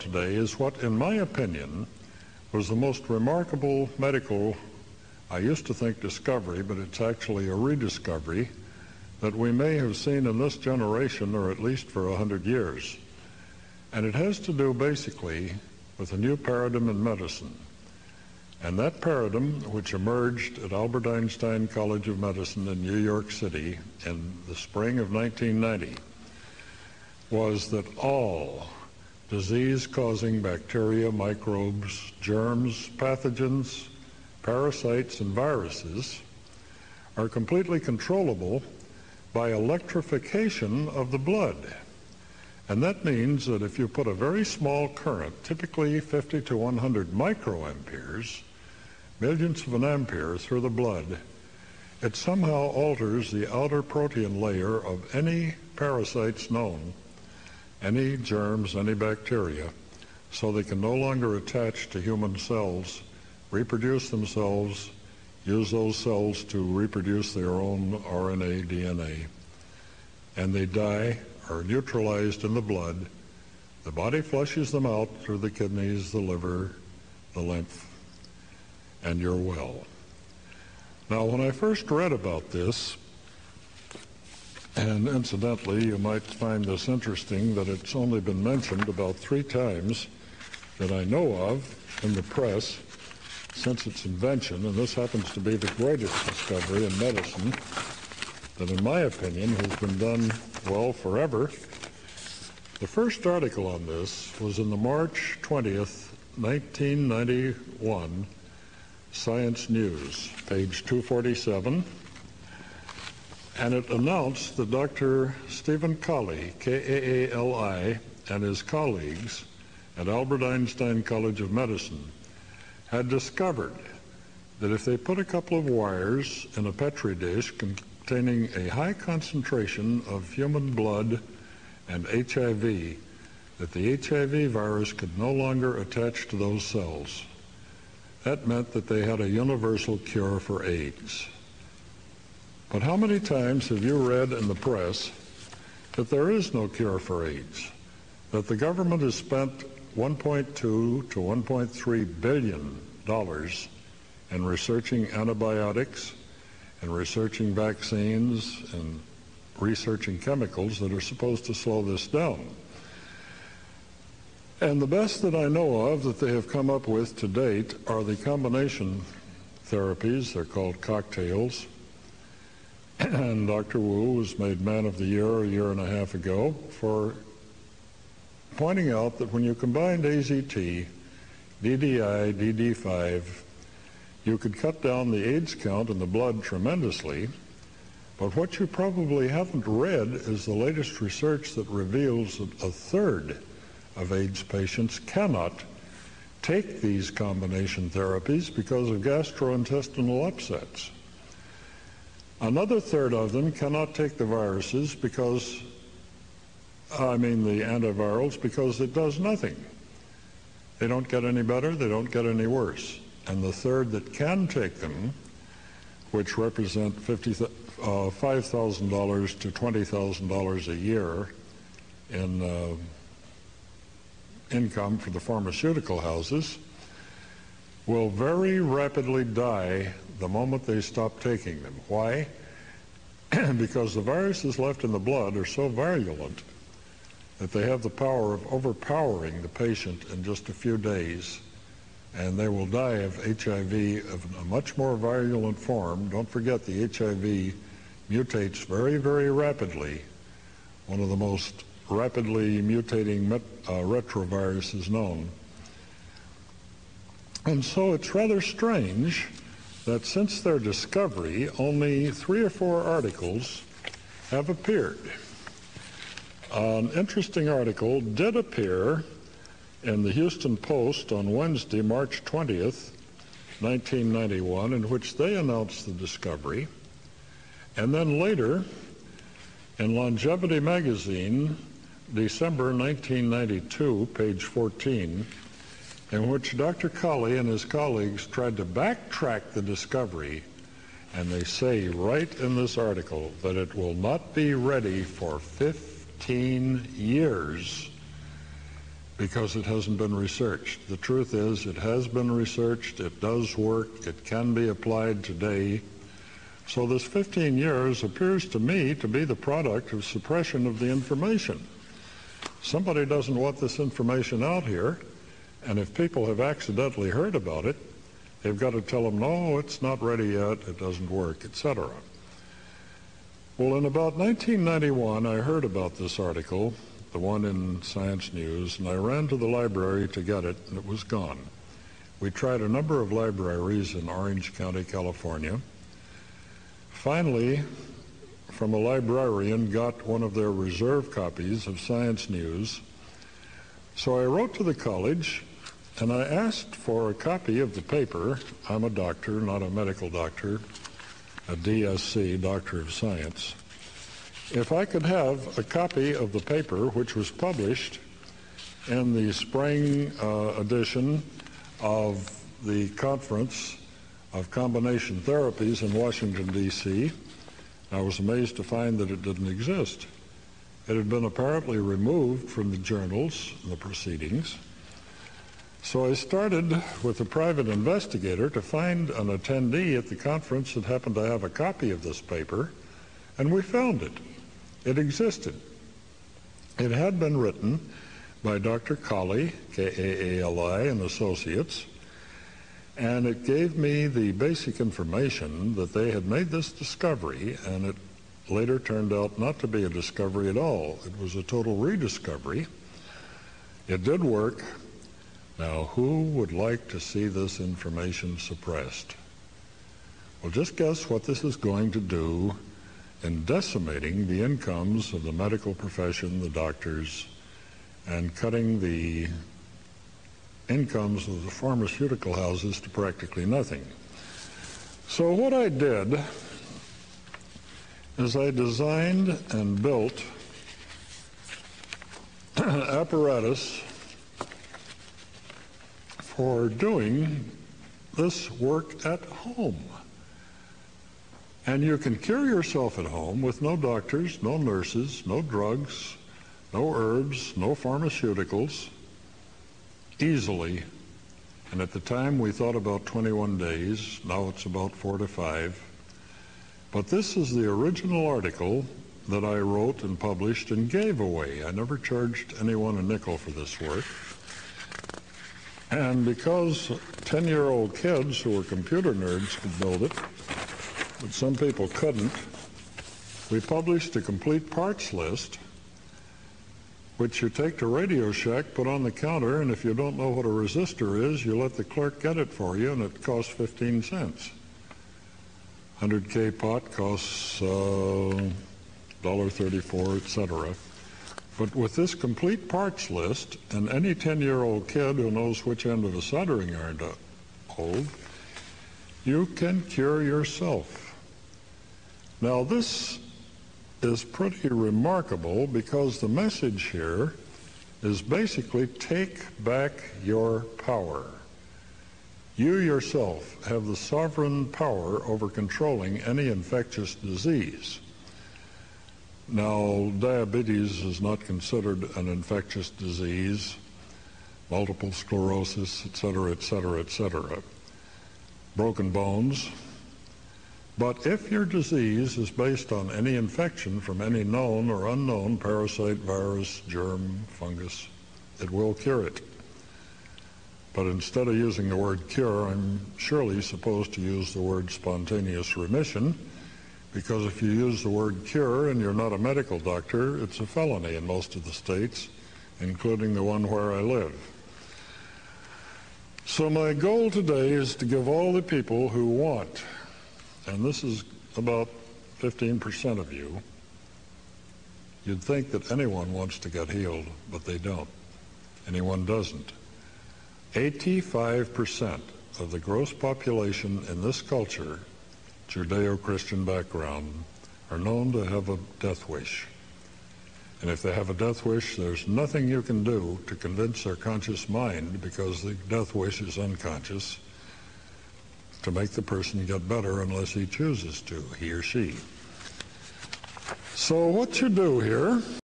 today is what, in my opinion, was the most remarkable medical, I used to think discovery, but it's actually a rediscovery, that we may have seen in this generation, or at least for 100 years. And it has to do basically with a new paradigm in medicine. And that paradigm, which emerged at Albert Einstein College of Medicine in New York City in the spring of 1990, was that all disease-causing bacteria, microbes, germs, pathogens, parasites, and viruses are completely controllable by electrification of the blood. And that means that if you put a very small current, typically 50 to 100 microamperes, millions of an ampere through the blood, it somehow alters the outer protein layer of any parasites known, any germs, any bacteria, so they can no longer attach to human cells, reproduce themselves, use those cells to reproduce their own RNA, DNA, and they die, are neutralized in the blood. The body flushes them out through the kidneys, the liver, the lymph, and you're well. Now, when I first read about this, and incidentally, you might find this interesting that it's only been mentioned about 3 times that I know of in the press since its invention, and this happens to be the greatest discovery in medicine that, in my opinion, has been done well forever. The first article on this was in the March 20th, 1991 Science News, page 247, and it announced that Dr. Stephen Kali, K-A-A-L-I, and his colleagues at Albert Einstein College of Medicine had discovered that if they put a couple of wires in a Petri dish containing a high concentration of human blood and HIV, that the HIV virus could no longer attach to those cells. That meant that they had a universal cure for AIDS. But how many times have you read in the press that there is no cure for AIDS? That the government has spent $1.2 to $1.3 billion in researching antibiotics and researching vaccines and researching chemicals that are supposed to slow this down. And the best that I know of that they have come up with to date are the combination therapies. They're called cocktails. And Dr. Wu was made Man of the Year a year and a half ago for pointing out that when you combined AZT, DDI, DD5, you could cut down the AIDS count in the blood tremendously. But what you probably haven't read is the latest research that reveals that a third of AIDS patients cannot take these combination therapies because of gastrointestinal upsets. Another third of them cannot take the viruses because, the antivirals, because it does nothing. They don't get any better, they don't get any worse. And the third that can take them, which represent $5,000 to $20,000 a year in income for the pharmaceutical houses, will very rapidly die the moment they stop taking them. Why? Because the viruses left in the blood are so virulent that they have the power of overpowering the patient in just a few days, and they will die of HIV of a much more virulent form. Don't forget, the HIV mutates very, very rapidly, one of the most rapidly mutating retroviruses known. And so it's rather strange that since their discovery, only 3 or 4 articles have appeared. An interesting article did appear in the Houston Post on Wednesday, March 20th, 1991, in which they announced the discovery. And then later, in Longevity Magazine, December 1992, page 14, in which Dr. Kali and his colleagues tried to backtrack the discovery, and they say right in this article that it will not be ready for 15 years because it hasn't been researched. The truth is, it has been researched, it does work, it can be applied today. So this 15 years appears to me to be the product of suppression of the information. Somebody doesn't want this information out here, and if people have accidentally heard about it, they've got to tell them, no, it's not ready yet, it doesn't work, etc. Well, in about 1991, I heard about this article, the one in Science News, and I ran to the library to get it, and it was gone. We tried a number of libraries in Orange County, California. Finally, from a librarian, got one of their reserve copies of Science News. So I wrote to the college, and I asked for a copy of the paper. I'm a doctor, not a medical doctor, a DSc, Doctor of Science. If I could have a copy of the paper, which was published in the spring edition of the Conference of Combination Therapies in Washington, D.C., I was amazed to find that it didn't exist. It had been apparently removed from the journals and the proceedings. So I started with a private investigator to find an attendee at the conference that happened to have a copy of this paper, and we found it. It existed. It had been written by Dr. Kaali, K-A-A-L-I, and Associates, and it gave me the basic information that they had made this discovery, and it later turned out not to be a discovery at all. It was a total rediscovery. It did work. Now, who would like to see this information suppressed? Well, just guess what this is going to do in decimating the incomes of the medical profession, the doctors, and cutting the incomes of the pharmaceutical houses to practically nothing. So what I did is I designed and built an apparatus for doing this work at home. And you can cure yourself at home with no doctors, no nurses, no drugs, no herbs, no pharmaceuticals, easily. And at the time we thought about 21 days, now it's about 4 to 5. But this is the original article that I wrote and published and gave away. I never charged anyone a nickel for this work. And because 10-year-old kids who were computer nerds could build it, but some people couldn't, we published a complete parts list, which you take to Radio Shack, put on the counter, and if you don't know what a resistor is, you let the clerk get it for you, and it costs 15 cents. 100K pot costs $1.34, etc. But with this complete parts list, and any 10-year-old kid who knows which end of a soldering iron to hold, you can cure yourself. Now, this is pretty remarkable because the message here is basically take back your power. You yourself have the sovereign power over controlling any infectious disease. Now, diabetes is not considered an infectious disease, multiple sclerosis, etc., etc., etc., broken bones. But if your disease is based on any infection from any known or unknown parasite, virus, germ, fungus, it will cure it. But instead of using the word cure, I'm surely supposed to use the word spontaneous remission, because if you use the word cure and you're not a medical doctor, it's a felony in most of the states, including the one where I live. So my goal today is to give all the people who want, and this is about 15% of you, you'd think that anyone wants to get healed, but they don't. Anyone doesn't. 85% of the gross population in this culture, Judeo-Christian background, are known to have a death wish. And if they have a death wish, there's nothing you can do to convince their conscious mind, because the death wish is unconscious, to make the person get better unless he chooses to, he or she. So what you do here